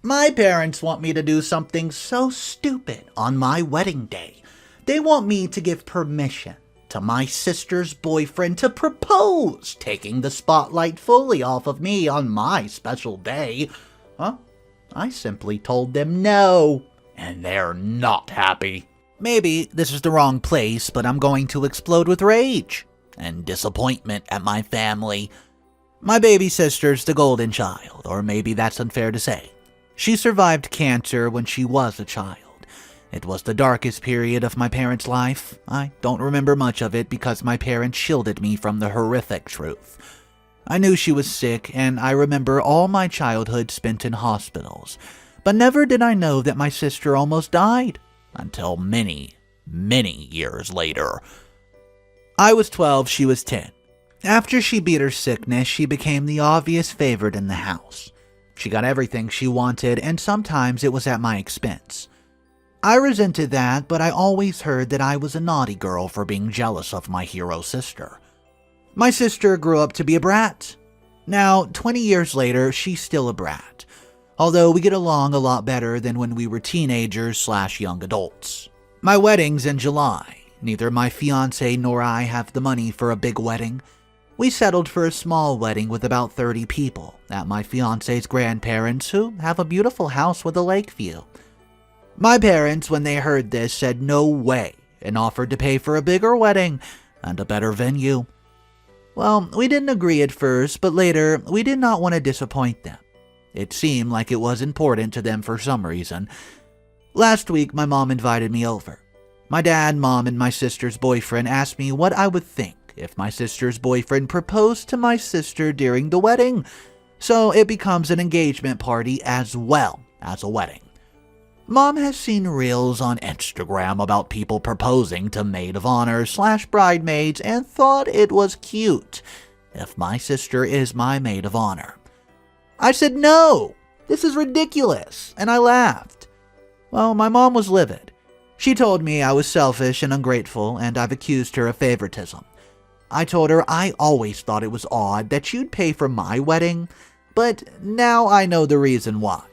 My parents want me to do something so stupid on my wedding day. They want me to give permission to my sister's boyfriend to propose, taking the spotlight fully off of me on my special day. I simply told them no, and they're not happy. Maybe this is the wrong place, but I'm going to explode with rage and disappointment at my family. My baby sister's the golden child, or maybe that's unfair to say. She survived cancer when she was a child. It was the darkest period of my parents' life. I don't remember much of it because my parents shielded me from the horrific truth. I knew she was sick, and I remember all my childhood spent in hospitals. But never did I know that my sister almost died, until many, many years later. I was 12, she was 10. After she beat her sickness, she became the obvious favorite in the house. She got everything she wanted, and sometimes it was at my expense. I resented that, but I always heard that I was a naughty girl for being jealous of my hero sister. My sister grew up to be a brat. Now, 20 years later, she's still a brat, although we get along a lot better than when we were teenagers/young adults. My wedding's in July. Neither my fiancé nor I have the money for a big wedding. We settled for a small wedding with about 30 people at my fiancé's grandparents, who have a beautiful house with a lake view. My parents, when they heard this, said no way and offered to pay for a bigger wedding and a better venue. Well, we didn't agree at first, but later we did not want to disappoint them. It seemed like it was important to them for some reason. Last week, my mom invited me over. My dad, mom, and my sister's boyfriend asked me what I would think if my sister's boyfriend proposed to my sister during the wedding, so it becomes an engagement party as well as a wedding. Mom has seen reels on Instagram about people proposing to maid of honor/bridesmaids and thought it was cute if my sister is my maid of honor. I said no, this is ridiculous, and I laughed. Well, my mom was livid. She told me I was selfish and ungrateful, and I've accused her of favoritism. I told her I always thought it was odd that you'd pay for my wedding, but now I know the reason why.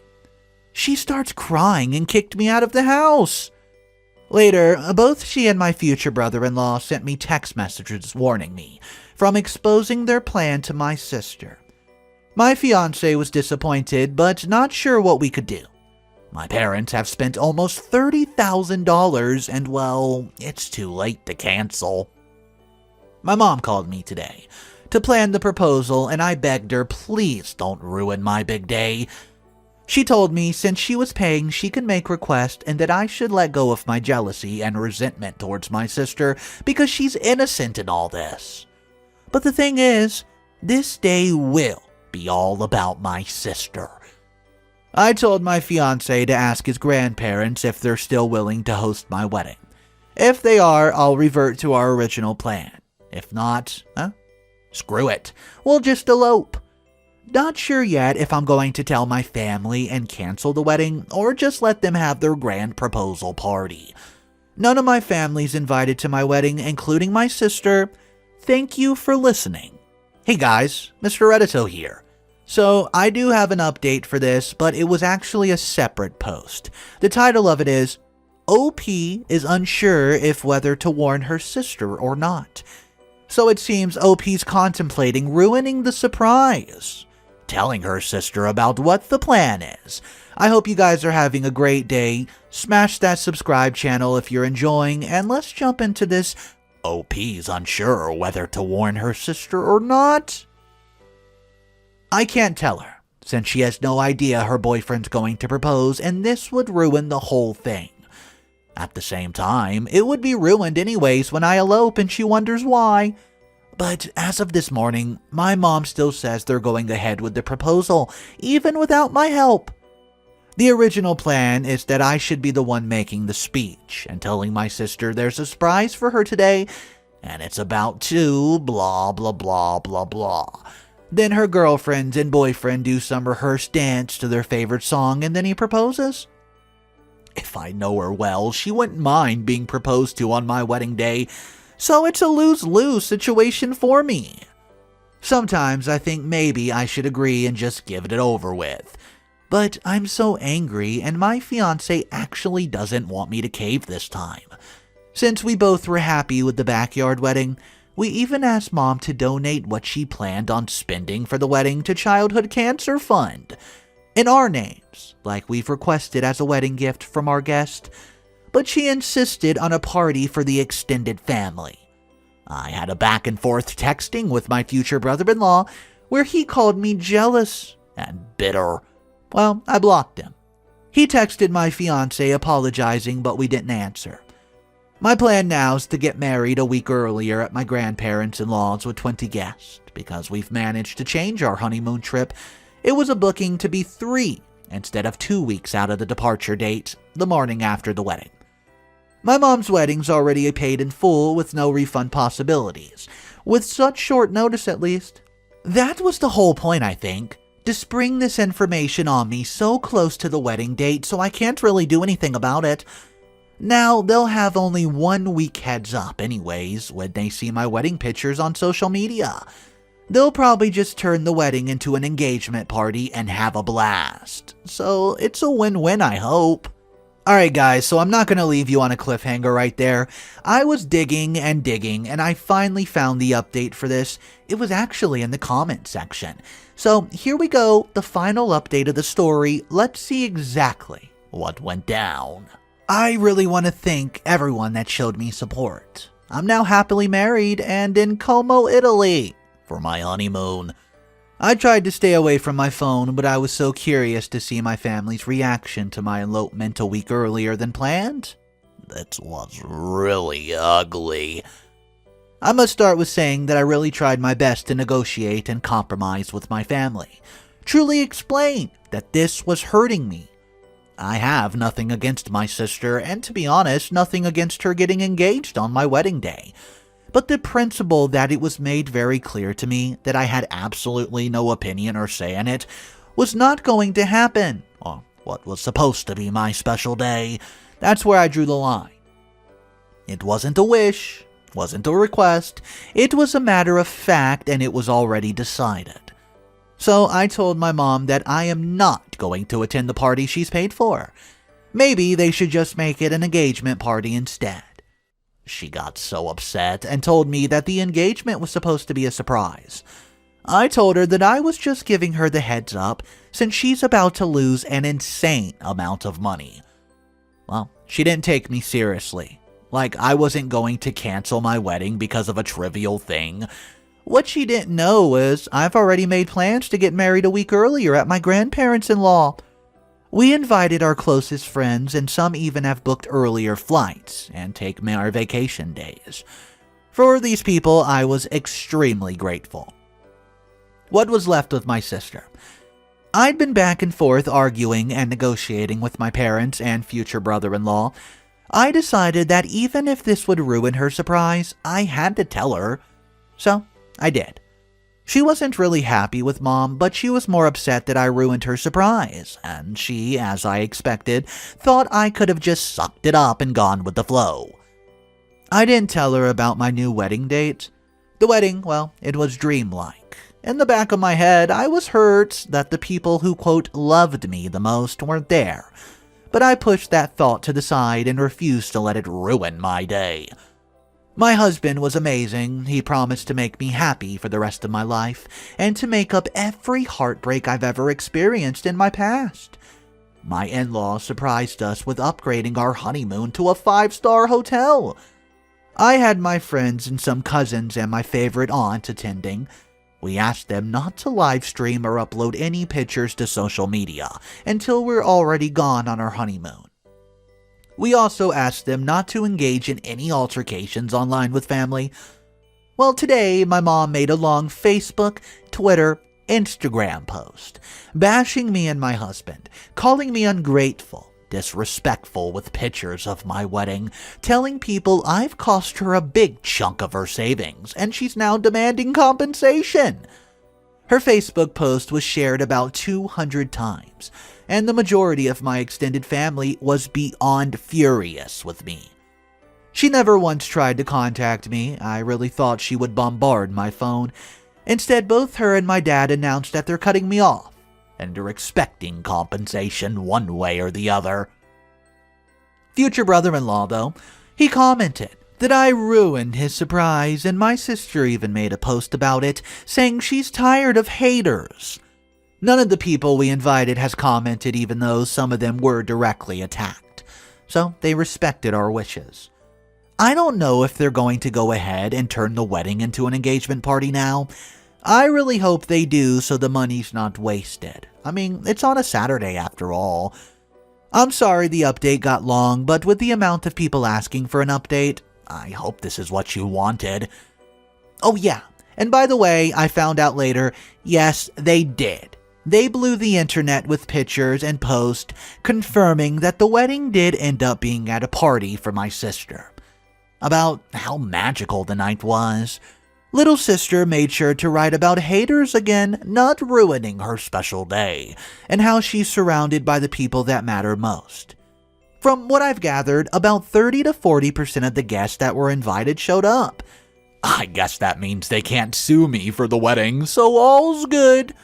She starts crying and kicked me out of the house. Later, both she and my future brother-in-law sent me text messages warning me from exposing their plan to my sister. My fiancé was disappointed, but not sure what we could do. My parents have spent almost $30,000, and well, it's too late to cancel. My mom called me today to plan the proposal, and I begged her, please don't ruin my big day. She told me since she was paying, she could make requests and that I should let go of my jealousy and resentment towards my sister because she's innocent in all this. But the thing is, this day will be all about my sister. I told my fiancé to ask his grandparents if they're still willing to host my wedding. If they are, I'll revert to our original plan. If not, screw it. We'll just elope. Not sure yet if I'm going to tell my family and cancel the wedding or just let them have their grand proposal party. None of my family's invited to my wedding, including my sister. Thank you for listening. Hey guys, Mr. Reddito here. So I do have an update for this, but it was actually a separate post. The title of it is, OP is unsure if whether to warn her sister or not. So it seems OP's contemplating ruining the surprise, telling her sister about what the plan is. I hope you guys are having a great day. Smash that subscribe channel if you're enjoying, and let's jump into this OP's unsure whether to warn her sister or not. I can't tell her, since she has no idea her boyfriend's going to propose, and this would ruin the whole thing. At the same time, it would be ruined anyways when I elope and she wonders why. But as of this morning, my mom still says they're going ahead with the proposal, even without my help. The original plan is that I should be the one making the speech and telling my sister there's a surprise for her today, and it's about to blah blah blah blah blah. Then her girlfriend and boyfriend do some rehearsed dance to their favorite song, and then he proposes. If I know her well, she wouldn't mind being proposed to on my wedding day, so it's a lose-lose situation for me. Sometimes I think maybe I should agree and just give it over with. But I'm so angry, and my fiancé actually doesn't want me to cave this time. Since we both were happy with the backyard wedding, we even asked Mom to donate what she planned on spending for the wedding to Childhood Cancer Fund, in our names, like we've requested as a wedding gift from our guest, but she insisted on a party for the extended family. I had a back and forth texting with my future brother-in-law where he called me jealous and bitter. Well, I blocked him. He texted my fiancé apologizing, but we didn't answer. My plan now is to get married a week earlier at my grandparents-in-law's with 20 guests. Because we've managed to change our honeymoon trip, it was a booking to be 3 instead of 2 weeks out of the departure date, the morning after the wedding. My mom's wedding's already paid in full with no refund possibilities, with such short notice at least. That was the whole point, I think, to spring this information on me so close to the wedding date so I can't really do anything about it. Now, they'll have only 1 week heads up anyways when they see my wedding pictures on social media. They'll probably just turn the wedding into an engagement party and have a blast. So it's a win-win, I hope. Alright guys, so I'm not going to leave you on a cliffhanger right there. I was digging and I finally found the update for this. It was actually in the comment section. So here we go, the final update of the story. Let's see exactly what went down. I really want to thank everyone that showed me support. I'm now happily married and in Como, Italy for my honeymoon. I tried to stay away from my phone, but I was so curious to see my family's reaction to my elopement a week earlier than planned. That was really ugly. I must start with saying that I really tried my best to negotiate and compromise with my family. Truly explain that this was hurting me. I have nothing against my sister, and to be honest, nothing against her getting engaged on my wedding day. But the principle that it was made very clear to me that I had absolutely no opinion or say in it was not going to happen on what was supposed to be my special day. That's where I drew the line. It wasn't a wish, wasn't a request, it was a matter of fact and it was already decided. So I told my mom that I am not going to attend the party she's paid for. Maybe they should just make it an engagement party instead. She got so upset and told me that the engagement was supposed to be a surprise. I told her that I was just giving her the heads up since she's about to lose an insane amount of money. Well, she didn't take me seriously. Like I wasn't going to cancel my wedding because of a trivial thing. What she didn't know was I've already made plans to get married a week earlier at my grandparents-in-law. We invited our closest friends, and some even have booked earlier flights and take our vacation days. For these people, I was extremely grateful. What was left with my sister? I'd been back and forth arguing and negotiating with my parents and future brother-in-law. I decided that even if this would ruin her surprise, I had to tell her. So, I did. She wasn't really happy with Mom, but she was more upset that I ruined her surprise, and she, as I expected, thought I could have just sucked it up and gone with the flow. I didn't tell her about my new wedding date. The wedding, well, it was dreamlike. In the back of my head, I was hurt that the people who, quote, loved me the most weren't there, but I pushed that thought to the side and refused to let it ruin my day. My husband was amazing. He promised to make me happy for the rest of my life and to make up every heartbreak I've ever experienced in my past. My in-laws surprised us with upgrading our honeymoon to a 5-star hotel. I had my friends and some cousins and my favorite aunt attending. We asked them not to live stream or upload any pictures to social media until we're already gone on our honeymoon. We also asked them not to engage in any altercations online with family. Well, today, my mom made a long Facebook, Twitter, Instagram post, bashing me and my husband, calling me ungrateful, disrespectful with pictures of my wedding, telling people I've cost her a big chunk of her savings, and she's now demanding compensation. Her Facebook post was shared about 200 times, and the majority of my extended family was beyond furious with me. She never once tried to contact me. I really thought she would bombard my phone. Instead, both her and my dad announced that they're cutting me off. and are expecting compensation one way or the other. Future brother-in-law, though, he commented that I ruined his surprise, and my sister even made a post about it, saying she's tired of haters. None of the people we invited has commented, even though some of them were directly attacked. So they respected our wishes. I don't know if they're going to go ahead and turn the wedding into an engagement party now. I really hope they do so the money's not wasted. I mean, it's on a Saturday after all. I'm sorry the update got long, but with the amount of people asking for an update, I hope this is what you wanted. Oh yeah, and by the way, I found out later, yes, they did. They blew the internet with pictures and posts confirming that the wedding did end up being at a party for my sister. About how magical the night was. Little sister made sure to write about haters again not ruining her special day, and how she's surrounded by the people that matter most. From what I've gathered, about 30 to 40% of the guests that were invited showed up. I guess that means they can't sue me for the wedding, so all's good.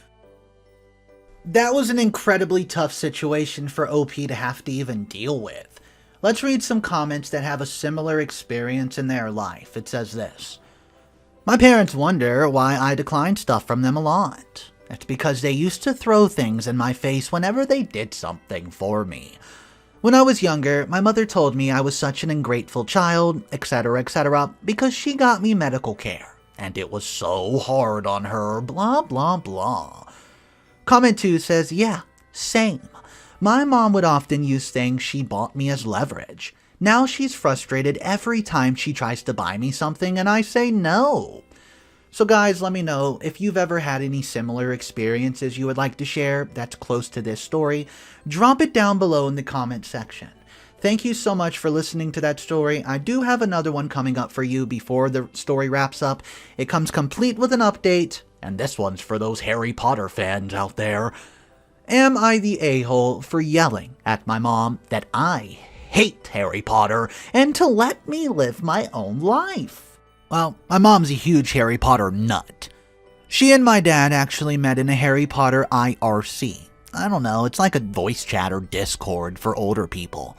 That was an incredibly tough situation for OP to have to even deal with. Let's read some comments that have a similar experience in their life. It says this. My parents wonder why I decline stuff from them a lot. It's because they used to throw things in my face whenever they did something for me. When I was younger, my mother told me I was such an ungrateful child, etc., because she got me medical care, and it was so hard on her, blah blah blah. Comment 2 says, yeah, same. My mom would often use things she bought me as leverage. Now she's frustrated every time she tries to buy me something and I say no. So guys, let me know if you've ever had any similar experiences you would like to share that's close to this story. Drop it down below in the comment section. Thank you so much for listening to that story. I do have another one coming up for you before the story wraps up. It comes complete with an update, and this one's for those Harry Potter fans out there. Am I the a-hole for yelling at my mom that I hate Harry Potter and to let me live my own life? Well, my mom's a huge Harry Potter nut. She and my dad actually met in a Harry Potter IRC. I don't know, it's like a voice chat or Discord for older people.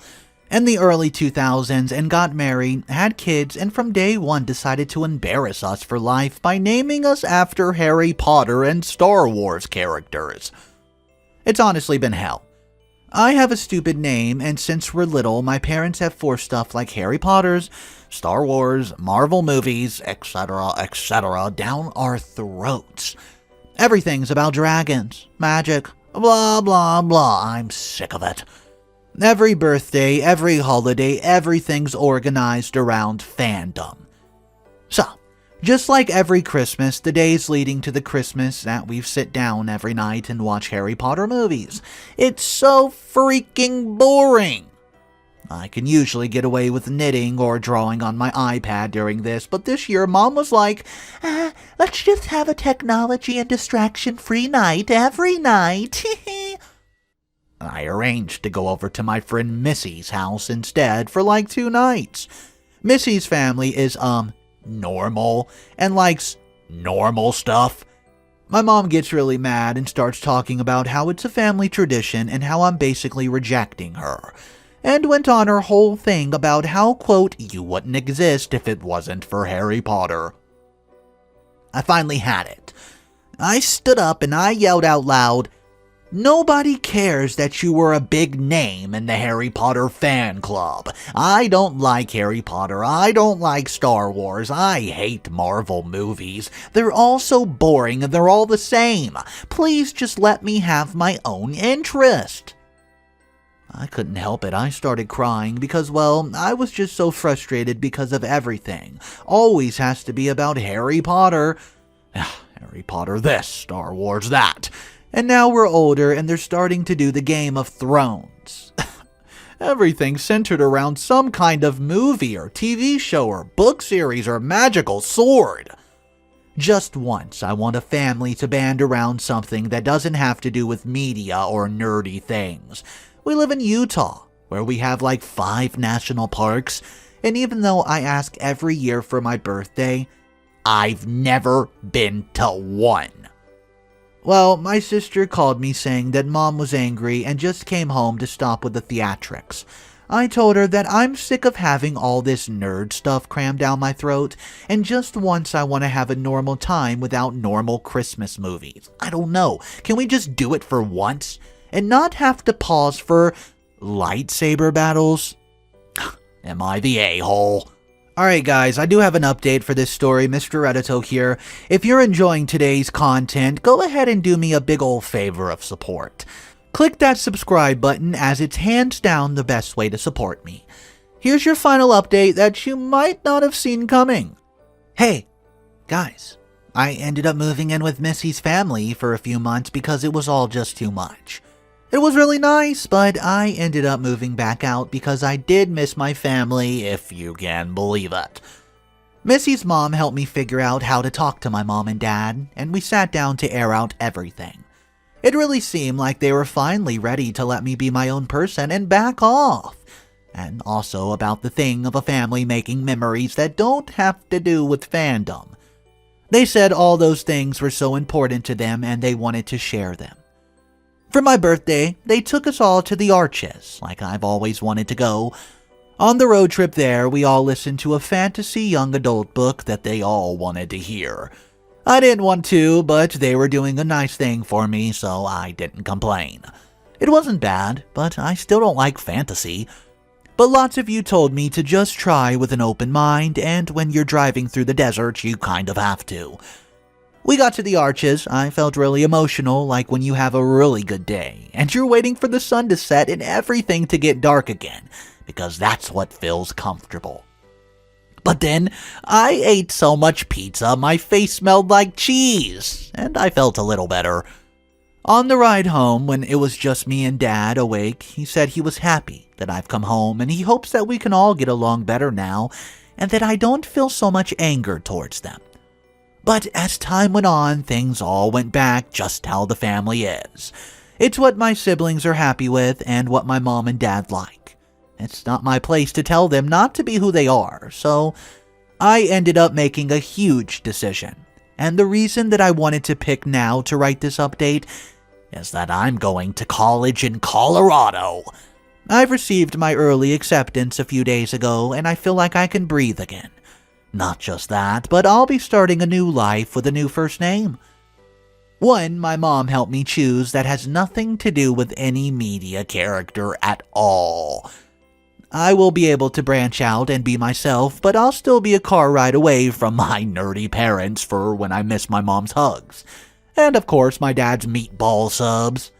In the early 2000s and got married, had kids, and from day one decided to embarrass us for life by naming us after Harry Potter and Star Wars characters. It's honestly been hell. I have a stupid name, and since we're little, my parents have forced stuff like Harry Potter's, Star Wars, Marvel movies, etc., down our throats. Everything's about dragons, magic, blah blah blah. I'm sick of it. Every birthday, every holiday, everything's organized around fandom. So, just like every Christmas, the days leading to the Christmas that we sit down every night and watch Harry Potter movies. It's so freaking boring. I can usually get away with knitting or drawing on my iPad during this, but this year Mom was like, let's just have a technology and distraction-free night every night. I arranged to go over to my friend Missy's house instead for like 2 nights. Missy's family is, normal and likes normal stuff. My mom gets really mad and starts talking about how it's a family tradition and how I'm basically rejecting her, and went on her whole thing about how, quote, you wouldn't exist if it wasn't for Harry Potter. I finally had it. I stood up and I yelled out loud, nobody cares that you were a big name in the Harry Potter fan club. I don't like Harry Potter. I don't like Star Wars. I hate Marvel movies. They're all so boring and they're all the same. Please just let me have my own interest. I couldn't help it. I started crying because, well, I was just so frustrated because of everything. Always has to be about Harry Potter. Harry Potter this, Star Wars that. And now we're older and they're starting to do the Game of Thrones. Everything's centered around some kind of movie or TV show or book series or magical sword. Just once, I want a family to band around something that doesn't have to do with media or nerdy things. We live in Utah, where we have like 5 national parks, and even though I ask every year for my birthday, I've never been to one. Well, my sister called me saying that Mom was angry and just came home to stop with the theatrics. I told her that I'm sick of having all this nerd stuff crammed down my throat, and just once I want to have a normal time without normal Christmas movies. I don't know, can we just do it for once? And not have to pause for lightsaber battles? Am I the a-hole? Alright guys, I do have an update for this story. Mr. Reddito here. If you're enjoying today's content, go ahead and do me a big ol' favor of support. Click that subscribe button, as it's hands down the best way to support me. Here's your final update that you might not have seen coming. Hey, guys, I ended up moving in with Missy's family for a few months because it was all just too much. It was really nice, but I ended up moving back out because I did miss my family, if you can believe it. Missy's mom helped me figure out how to talk to my mom and dad, and we sat down to air out everything. It really seemed like they were finally ready to let me be my own person and back off. And also about the thing of a family making memories that don't have to do with fandom. They said all those things were so important to them and they wanted to share them. For my birthday, they took us all to the Arches, like I've always wanted to go. On the road trip there, we all listened to a fantasy young adult book that they all wanted to hear. I didn't want to, but they were doing a nice thing for me, so I didn't complain. It wasn't bad, but I still don't like fantasy. But lots of you told me to just try with an open mind, and when you're driving through the desert, you kind of have to. We got to the Arches. I felt really emotional, like when you have a really good day, and you're waiting for the sun to set and everything to get dark again, because that's what feels comfortable. But then, I ate so much pizza, my face smelled like cheese, and I felt a little better. On the ride home, when it was just me and Dad awake, he said he was happy that I've come home, and he hopes that we can all get along better now, and that I don't feel so much anger towards them. But as time went on, things all went back just how the family is. It's what my siblings are happy with and what my mom and dad like. It's not my place to tell them not to be who they are, so I ended up making a huge decision. And the reason that I wanted to pick now to write this update is that I'm going to college in Colorado. I've received my early acceptance a few days ago, and I feel like I can breathe again. Not just that, but I'll be starting a new life with a new first name. One my mom helped me choose that has nothing to do with any media character at all. I will be able to branch out and be myself, but I'll still be a car ride away from my nerdy parents for when I miss my mom's hugs. And of course my dad's meatball subs.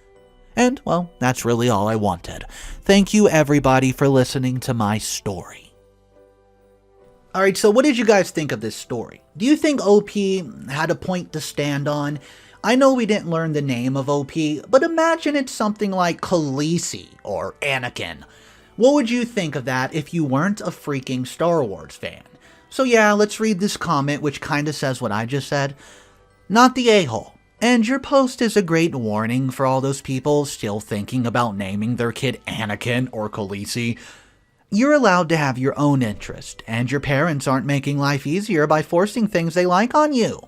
And, well, that's really all I wanted. Thank you everybody for listening to my story. Alright, so what did you guys think of this story? Do you think OP had a point to stand on? I know we didn't learn the name of OP, but imagine it's something like Khaleesi or Anakin. What would you think of that if you weren't a freaking Star Wars fan? So yeah, let's read this comment which kinda says what I just said. Not the a-hole. And your post is a great warning for all those people still thinking about naming their kid Anakin or Khaleesi. You're allowed to have your own interest, and your parents aren't making life easier by forcing things they like on you.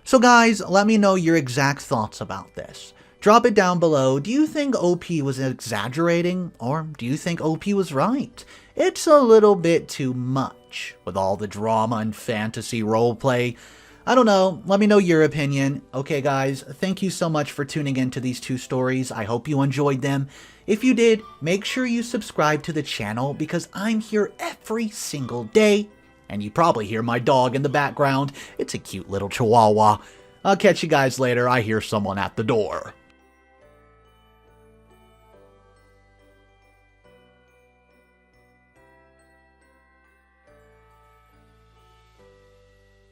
So guys, let me know your exact thoughts about this. Drop it down below. Do you think OP was exaggerating, or do you think OP was right? It's a little bit too much, with all the drama and fantasy roleplay. I don't know, let me know your opinion. Okay guys, thank you so much for tuning into these two stories. I hope you enjoyed them. If you did, make sure you subscribe to the channel because I'm here every single day. And you probably hear my dog in the background. It's a cute little chihuahua. I'll catch you guys later. I hear someone at the door.